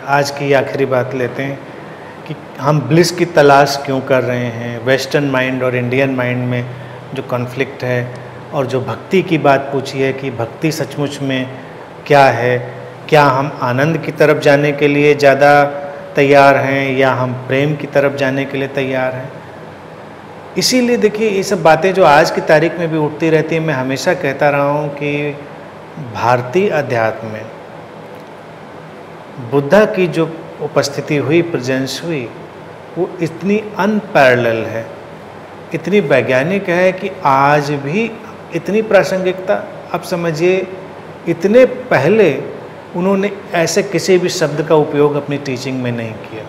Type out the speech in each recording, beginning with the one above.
आज की आखिरी बात लेते हैं कि हम ब्लिस की तलाश क्यों कर रहे हैं। वेस्टर्न माइंड और इंडियन माइंड में जो कॉन्फ्लिक्ट है, और जो भक्ति की बात पूछी है कि भक्ति सचमुच में क्या है, क्या हम आनंद की तरफ जाने के लिए ज़्यादा तैयार हैं या हम प्रेम की तरफ जाने के लिए तैयार हैं। इसीलिए देखिए, ये सब बातें जो आज की तारीख में भी उठती रहती हैं, मैं हमेशा कहता रहा हूँ कि भारतीय अध्यात्म में बुद्धा की जो उपस्थिति हुई, प्रेजेंस हुई, वो इतनी अनपैरेलल है, इतनी वैज्ञानिक है कि आज भी इतनी प्रासंगिकता। आप समझिए, इतने पहले उन्होंने ऐसे किसी भी शब्द का उपयोग अपनी टीचिंग में नहीं किया।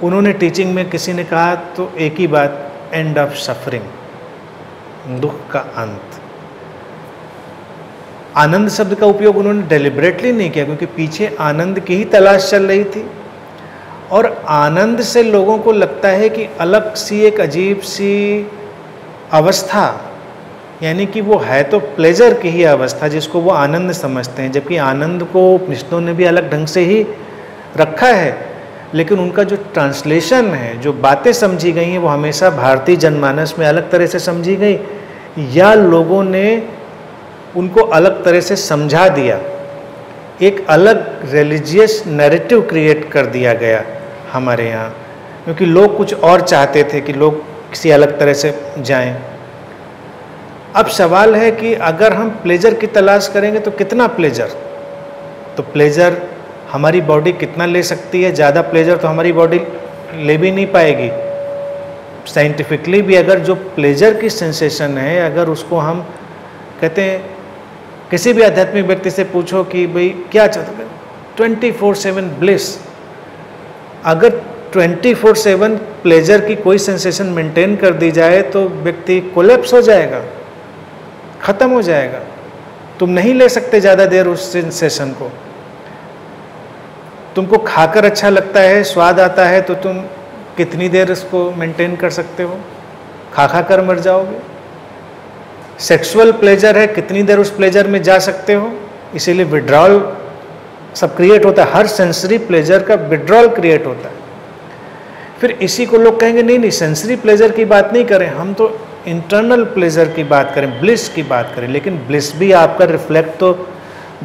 उन्होंने टीचिंग में किसी ने कहा तो एक ही बात, एंड ऑफ सफरिंग, दुख का अंत। आनंद शब्द का उपयोग उन्होंने डेलिबरेटली नहीं किया, क्योंकि पीछे आनंद की ही तलाश चल रही थी। और आनंद से लोगों को लगता है कि अलग सी एक अजीब सी अवस्था, यानी कि वो है तो प्लेजर की ही अवस्था जिसको वो आनंद समझते हैं, जबकि आनंद को उपनिषदों ने भी अलग ढंग से ही रखा है। लेकिन उनका जो ट्रांसलेशन है, जो बातें समझी गई हैं, वो हमेशा भारतीय जनमानस में अलग तरह से समझी गई, या लोगों ने उनको अलग तरह से समझा दिया। एक अलग रिलीजियस नैरेटिव क्रिएट कर दिया गया हमारे यहाँ, क्योंकि लोग कुछ और चाहते थे कि लोग किसी अलग तरह से जाएं। अब सवाल है कि अगर हम प्लेजर की तलाश करेंगे तो कितना प्लेजर, तो प्लेजर हमारी बॉडी कितना ले सकती है। ज़्यादा प्लेजर तो हमारी बॉडी ले भी नहीं पाएगी। साइंटिफिकली भी अगर जो प्लेजर की सेंसेशन है, अगर उसको हम कहते हैं, किसी भी आध्यात्मिक व्यक्ति से पूछो कि भाई क्या चाहते, 24/7 ब्लिस। अगर 24/7 प्लेजर की कोई सेंसेशन मेंटेन कर दी जाए तो व्यक्ति कोलैप्स हो जाएगा, ख़त्म हो जाएगा। तुम नहीं ले सकते ज़्यादा देर उस सेंसेशन को। तुमको खाकर अच्छा लगता है, स्वाद आता है, तो तुम कितनी देर इसको मेंटेन कर सकते हो? खा कर मर जाओगे। सेक्सुअल प्लेजर है, कितनी देर उस प्लेजर में जा सकते हो? इसीलिए विड्रॉल सब क्रिएट होता है, हर सेंसरी प्लेजर का विड्रॉल क्रिएट होता है। फिर इसी को लोग कहेंगे नहीं नहीं, सेंसरी प्लेजर की बात नहीं करें, हम तो इंटरनल प्लेजर की बात करें, ब्लिस की बात करें। लेकिन ब्लिस भी आपका रिफ्लेक्ट तो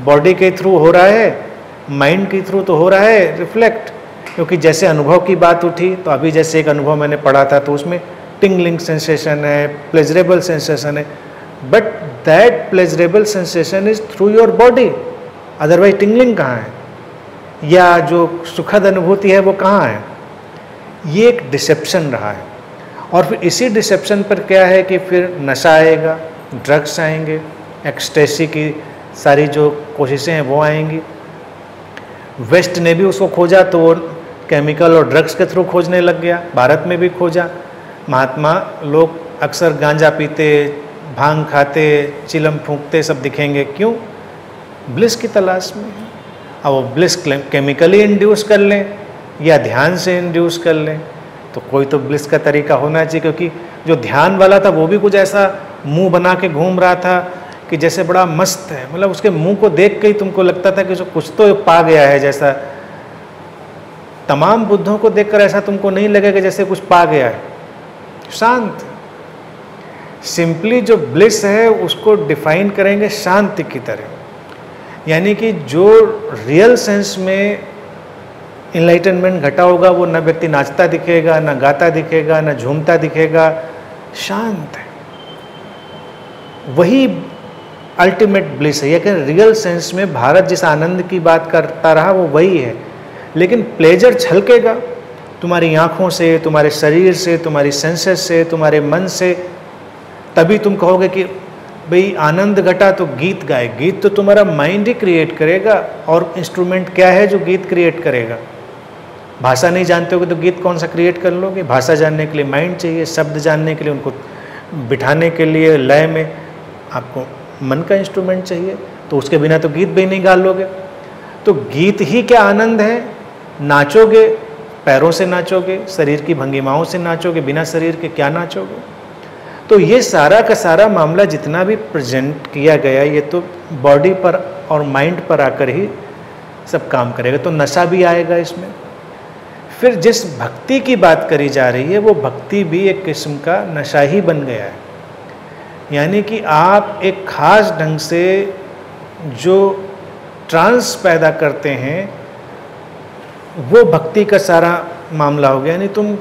बॉडी के थ्रू हो रहा है, माइंड के थ्रू तो हो रहा है रिफ्लेक्ट। क्योंकि जैसे अनुभव की बात उठी, तो अभी जैसे एक अनुभव मैंने पढ़ा था, तो उसमें टिंगलिंग सेंसेशन है, प्लेजरेबल सेंसेशन है, but that pleasurable sensation is through your body. Otherwise tingling कहाँ है, या जो सुखद अनुभूति है वो कहाँ है? ये एक डिसेप्शन रहा है। और फिर इसी डिसेप्शन पर क्या है कि फिर नशा आएगा, ड्रग्स आएंगे, एक्सटेसी की सारी जो कोशिशें हैं वो आएंगी। वेस्ट ने भी उसको खोजा तो वो केमिकल और ड्रग्स के थ्रू खोजने लग गया, भारत में भी खोजा। महात्मा लोग अक्सर गांजा पीते, भांग खाते, चिलम फूंकते सब दिखेंगे, क्यों? ब्लिस की तलाश में। अब वो ब्लिस केमिकली इंड्यूस कर लें या ध्यान से इंड्यूस कर लें, तो कोई तो ब्लिस का तरीका होना चाहिए। क्योंकि जो ध्यान वाला था वो भी कुछ ऐसा मुंह बना के घूम रहा था कि जैसे बड़ा मस्त है, मतलब उसके मुंह को देख के ही तुमको लगता था कि जो कुछ तो पा गया है जैसा। तमाम बुद्धों को देखकर ऐसा तुमको नहीं लगेगा जैसे कुछ पा गया है, शांत। सिंपली जो ब्लिस है उसको डिफाइन करेंगे शांति की तरह, यानी कि जो रियल सेंस में इनलाइटनमेंट घटा होगा, वो न व्यक्ति नाचता दिखेगा, न गाता दिखेगा, न झूमता दिखेगा, शांत है। वही अल्टीमेट ब्लिस है। लेकिन रियल सेंस में भारत जिस आनंद की बात करता रहा वो वही है। लेकिन प्लेजर छलकेगा तुम्हारी आँखों से, तुम्हारे शरीर से, तुम्हारी सेंसेस से, तुम्हारे मन से, तभी तुम कहोगे कि भाई आनंद घटा तो गीत गाए। गीत तो तुम्हारा माइंड ही क्रिएट करेगा, और इंस्ट्रूमेंट क्या है जो गीत क्रिएट करेगा? भाषा नहीं जानते होगे तो गीत कौन सा क्रिएट कर लोगे? भाषा जानने के लिए माइंड चाहिए, शब्द जानने के लिए, उनको बिठाने के लिए लय में आपको मन का इंस्ट्रूमेंट चाहिए, तो उसके बिना तो गीत भी नहीं गा लोगे। तो गीत ही क्या आनंद है? नाचोगे, पैरों से नाचोगे, शरीर की भंगिमाओं से नाचोगे, बिना शरीर के क्या नाचोगे? तो ये सारा का सारा मामला जितना भी प्रेजेंट किया गया, ये तो बॉडी पर और माइंड पर आकर ही सब काम करेगा, तो नशा भी आएगा इसमें। फिर जिस भक्ति की बात करी जा रही है वो भक्ति भी एक किस्म का नशा ही बन गया है। यानी कि आप एक खास ढंग से जो ट्रांस पैदा करते हैं वो भक्ति का सारा मामला हो गया। यानी तुम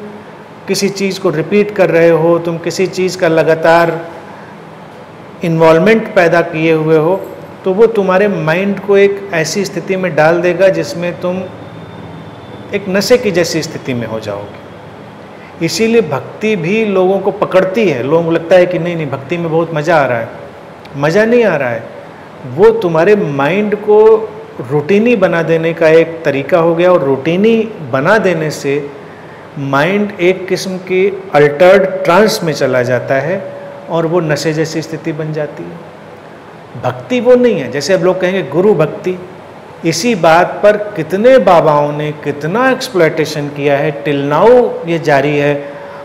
किसी चीज़ को रिपीट कर रहे हो, तुम किसी चीज़ का लगातार इन्वॉल्वमेंट पैदा किए हुए हो, तो वो तुम्हारे माइंड को एक ऐसी स्थिति में डाल देगा जिसमें तुम एक नशे की जैसी स्थिति में हो जाओगे। इसीलिए भक्ति भी लोगों को पकड़ती है। लोगों को लगता है कि नहीं नहीं भक्ति में बहुत मज़ा आ रहा है, मज़ा नहीं आ रहा है। वो तुम्हारे माइंड को रूटीनी बना देने का एक तरीका हो गया, और रूटीनी बना देने से माइंड एक किस्म की अल्टर्ड ट्रांस में चला जाता है और वो नशे जैसी स्थिति बन जाती है। भक्ति वो नहीं है। जैसे अब लोग कहेंगे गुरु भक्ति, इसी बात पर कितने बाबाओं ने कितना एक्सप्लॉयटेशन किया है, टिल नाउ ये जारी है।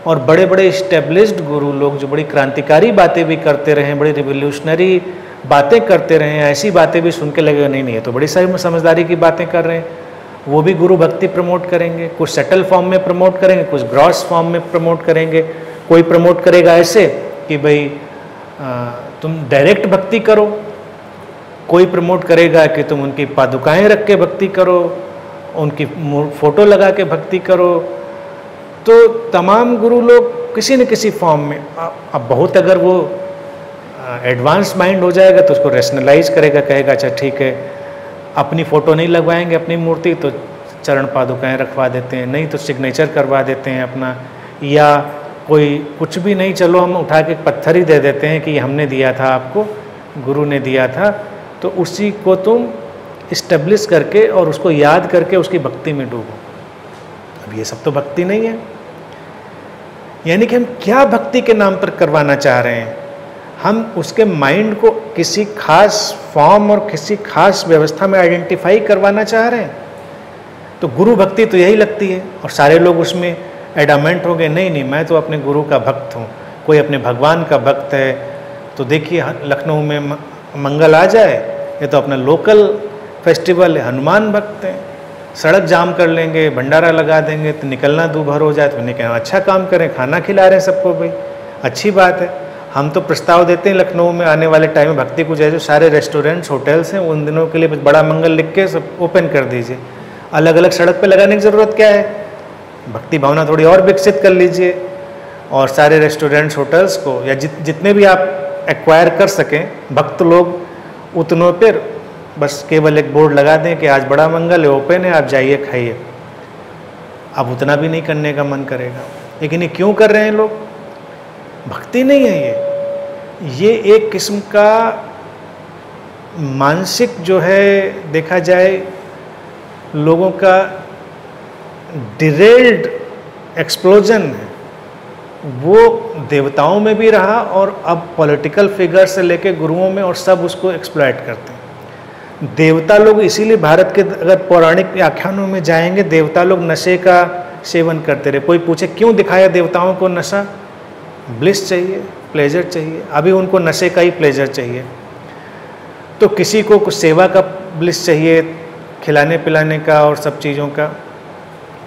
और बड़े बड़े इस्टेब्लिश्ड गुरु लोग जो बड़ी क्रांतिकारी बातें भी करते रहे, बड़ी रिवोल्यूशनरी बातें करते रहे, ऐसी बातें भी सुन के लगेगा नहीं नहीं ये तो बड़ी सारी समझदारी की बातें कर रहे हैं, वो भी गुरु भक्ति प्रमोट करेंगे। कुछ सेटल फॉर्म में प्रमोट करेंगे, कुछ ग्रॉस फॉर्म में प्रमोट करेंगे। कोई प्रमोट करेगा ऐसे कि भाई तुम डायरेक्ट भक्ति करो, कोई प्रमोट करेगा कि तुम उनकी पादुकाएं रख के भक्ति करो, उनकी फोटो लगा के भक्ति करो। तो तमाम गुरु लोग किसी न किसी फॉर्म में, अब बहुत अगर वो एडवांस माइंड हो जाएगा तो उसको रेशनलाइज करेगा, कहेगा अच्छा ठीक है अपनी फ़ोटो नहीं लगवाएंगे अपनी मूर्ति तो चरण पादुकाएं रखवा देते हैं, नहीं तो सिग्नेचर करवा देते हैं अपना, या कोई कुछ भी नहीं चलो हम उठा के पत्थर ही दे देते हैं कि हमने दिया था आपको, गुरु ने दिया था, तो उसी को तुम इस्टेब्लिश करके और उसको याद करके उसकी भक्ति में डूबो। अब ये सब तो भक्ति नहीं है। यानी कि हम क्या भक्ति के नाम पर करवाना चाह रहे हैं? हम उसके माइंड को किसी खास फॉर्म और किसी खास व्यवस्था में आइडेंटिफाई करवाना चाह रहे हैं। तो गुरु भक्ति तो यही लगती है, और सारे लोग उसमें एडामेंट हो गए, नहीं नहीं मैं तो अपने गुरु का भक्त हूँ। कोई अपने भगवान का भक्त है, तो देखिए लखनऊ में मंगल आ जाए, ये तो अपना लोकल फेस्टिवल है, हनुमान भक्त हैं, सड़क जाम कर लेंगे, भंडारा लगा देंगे तो निकलना दूभर हो जाए, तो उन्हें कहना अच्छा काम करें, खाना खिला रहे हैं सबको, भाई अच्छी बात है। हम तो प्रस्ताव देते हैं लखनऊ में आने वाले टाइम में भक्ति को, जैसे सारे रेस्टोरेंट्स होटल्स हैं उन दिनों के लिए बड़ा मंगल लिख के सब ओपन कर दीजिए। अलग अलग सड़क पे लगाने की ज़रूरत क्या है? भक्ति भावना थोड़ी और विकसित कर लीजिए, और सारे रेस्टोरेंट्स होटल्स को या जितने भी आप एक्वायर कर सकें भक्त लोग, उतनों पर बस केवल एक बोर्ड लगा दें कि आज बड़ा मंगल है, ओपन है, आप जाइए खाइए। अब उतना भी नहीं करने का मन करेगा। लेकिन ये क्यों कर रहे हैं लोग? भक्ति नहीं है ये एक किस्म का मानसिक जो है देखा जाए लोगों का डिरेल्ड एक्सप्लोजन है। वो देवताओं में भी रहा और अब पॉलिटिकल फिगर से लेके गुरुओं में, और सब उसको एक्सप्लॉइट करते हैं। देवता लोग इसीलिए भारत के अगर पौराणिक आख्यानों में जाएंगे, देवता लोग नशे का सेवन करते रहे। कोई पूछे क्यों दिखाया देवताओं को नशा? ब्लिस चाहिए, प्लेजर चाहिए। अभी उनको नशे का ही प्लेजर चाहिए। तो किसी को कुछ सेवा का ब्लिस चाहिए, खिलाने पिलाने का और सब चीज़ों का,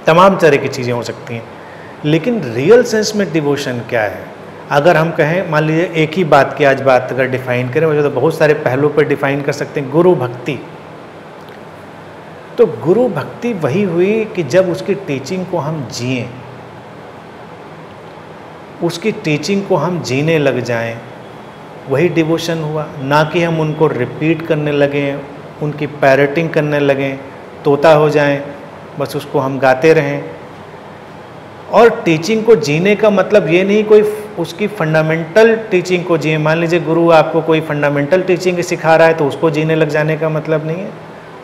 तमाम तरह की चीज़ें हो सकती हैं। लेकिन रियल सेंस में डिवोशन क्या है? अगर हम कहें, मान लीजिए एक ही बात की आज बात अगर डिफाइन करें, वजह तो बहुत सारे पहलू पर डिफाइन कर सकते हैं। गुरु भक्ति, तो गुरु भक्ति वही हुई कि जब उसकी टीचिंग को हम जिएं, उसकी टीचिंग को हम जीने लग जाएं, वही डिवोशन हुआ। ना कि हम उनको रिपीट करने लगें, उनकी पैरटिंग करने लगें, तोता हो जाएं, बस उसको हम गाते रहें। और टीचिंग को जीने का मतलब ये नहीं कोई उसकी फंडामेंटल टीचिंग को जिए। मान लीजिए गुरु आपको कोई फंडामेंटल टीचिंग सिखा रहा है तो उसको जीने लग जाने का मतलब नहीं है।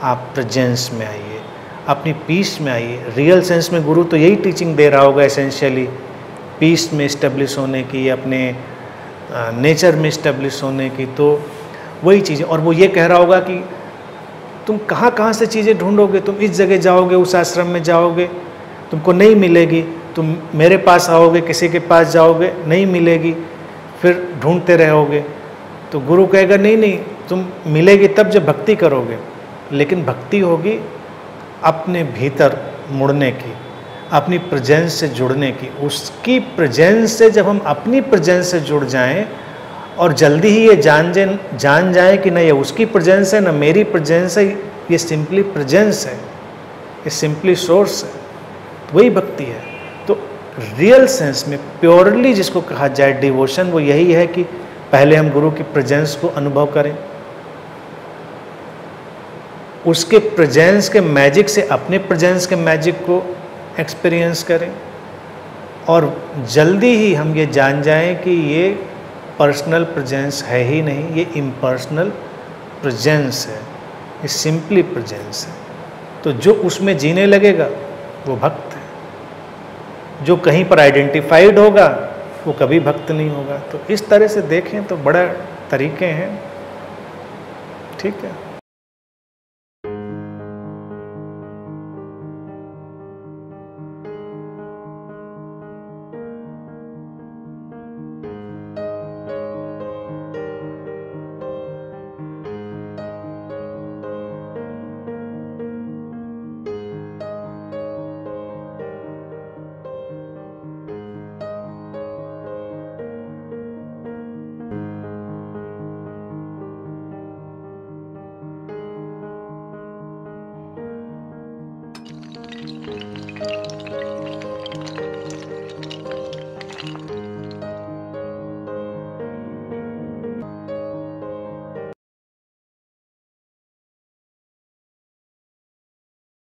आप प्रेजेंस में आइए, अपनी पीस में आइए। रियल सेंस में गुरु तो यही टीचिंग दे रहा होगा एसेंशियली, पीस में इस्टेब्लिश होने की, अपने नेचर में इस्टेब्लिश होने की, तो वही चीज़ें। और वो ये कह रहा होगा कि तुम कहाँ कहाँ से चीज़ें ढूंढोगे, तुम इस जगह जाओगे, उस आश्रम में जाओगे, तुमको नहीं मिलेगी, तुम मेरे पास आओगे, किसी के पास जाओगे, नहीं मिलेगी, फिर ढूंढते रहोगे। तो गुरु कहेगा नहीं नहीं, तुम मिलेगी तब जब भक्ति करोगे। लेकिन भक्ति होगी अपने भीतर मुड़ने की, अपनी प्रेजेंस से जुड़ने की। उसकी प्रेजेंस से जब हम अपनी प्रेजेंस से जुड़ जाएं और जल्दी ही ये जान जाएं कि नहीं ये उसकी प्रेजेंस है ना मेरी प्रेजेंस है, ये सिंपली प्रेजेंस है, ये सिंपली सोर्स है, वही भक्ति है। तो रियल सेंस में प्योरली जिसको कहा जाए डिवोशन, वो यही है कि पहले हम गुरु की प्रेजेंस को अनुभव करें, उसके प्रेजेंस के मैजिक से अपने प्रेजेंस के मैजिक को एक्सपीरियंस करें, और जल्दी ही हम ये जान जाएं कि ये पर्सनल प्रेजेंस है ही नहीं, ये इम्पर्सनल प्रेजेंस है, ये सिंपली प्रेजेंस है। तो जो उसमें जीने लगेगा वो भक्त है, जो कहीं पर आइडेंटिफाइड होगा वो कभी भक्त नहीं होगा। तो इस तरह से देखें तो बड़ा तरीके हैं, ठीक है।